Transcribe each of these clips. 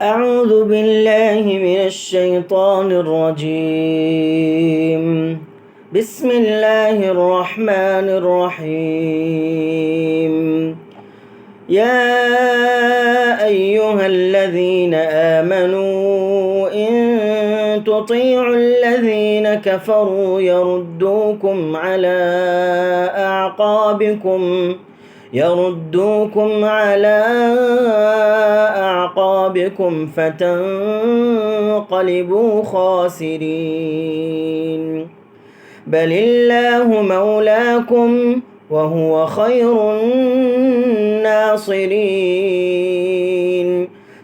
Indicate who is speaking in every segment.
Speaker 1: أعوذ بالله من الشيطان الرجيم. بسم الله الرحمن الرحيم. يا أيها الذين آمنوا إن تطيعوا الذين كفروا يردوكم على أعقابكم فتنقلبوا خاسرين. بل الله مولاكم وهو خير الناصرين.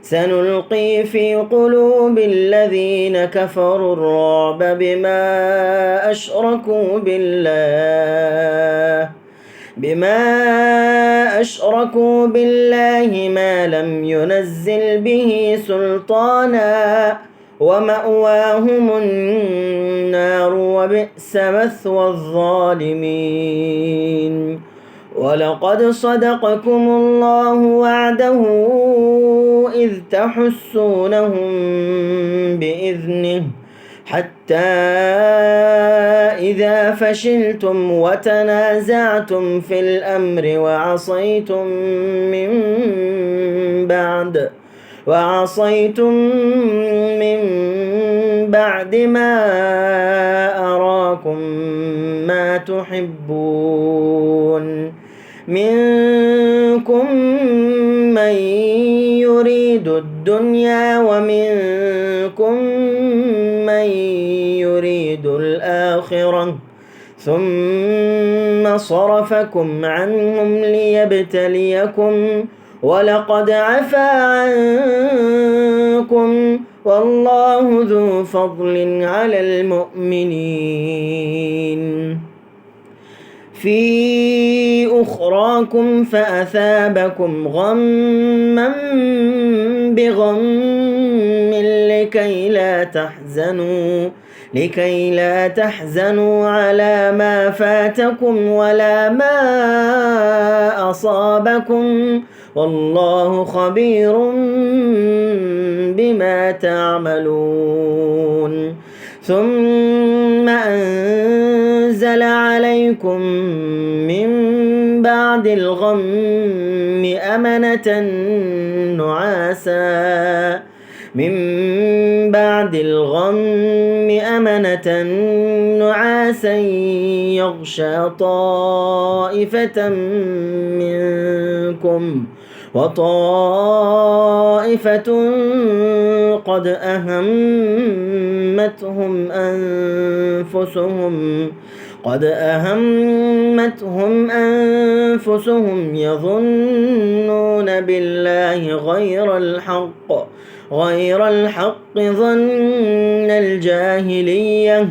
Speaker 1: سنلقي في قلوب الذين كفروا الرعب بما أشركوا بالله ما لم ينزل به سلطانا ومأواهم النار وبئس مثوى الظالمين. ولقد صدقكم الله وعده إذ تحسونهم بإذنه حتى إذا فشلتم وتنازعتم في الأمر وعصيتم من بعد ما أراكم ما تحبون. منكم من يريد الدنيا ومنكم من يريد الآخرة ثم صرفكم عنهم ليبتليكم ولقد عفا عنكم والله ذو فضل على المؤمنين. في أخراكم فأثابكم غما بغم لكي لا تحزنوا على ما فاتكم ولا ما أصابكم والله خبير بما تعملون. ثم أنزل عليكم من بعد الغم أمنة نعاسا يغشى طائفة منكم وطائفة قد أهمتهم أنفسهم يظنون بالله غير الحق ظن الجاهلية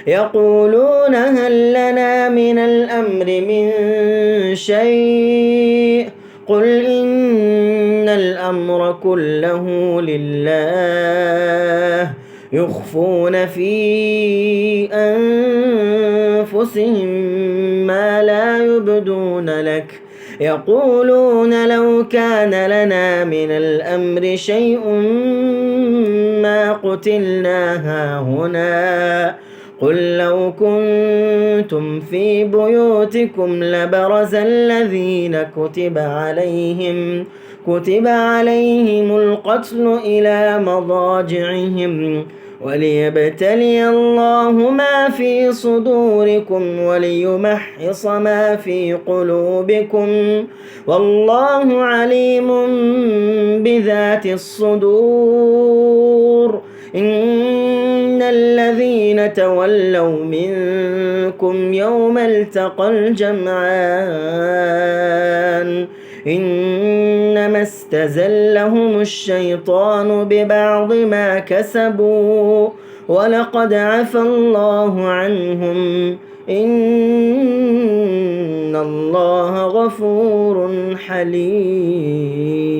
Speaker 1: يقولون هل لنا من الأمر من شيء قل إن الأمر كله لله يخفون في أنفسهم ما لا يبدون لك يقولون لو كان لنا من الأمر شيء ما قتلنا هاهنا قل لو كنتم في بيوتكم لبرز الذين كتب عليهم القتل إلى مضاجعهم وليبتلي الله ما في صدوركم وليمحص ما في قلوبكم والله عليم بذات الصدور. إن الذين تولوا منكم يوم التقى الجمعان إنما استزلهم الشيطان ببعض ما كسبوا ولقد عفا الله عنهم إن الله غفور حليم.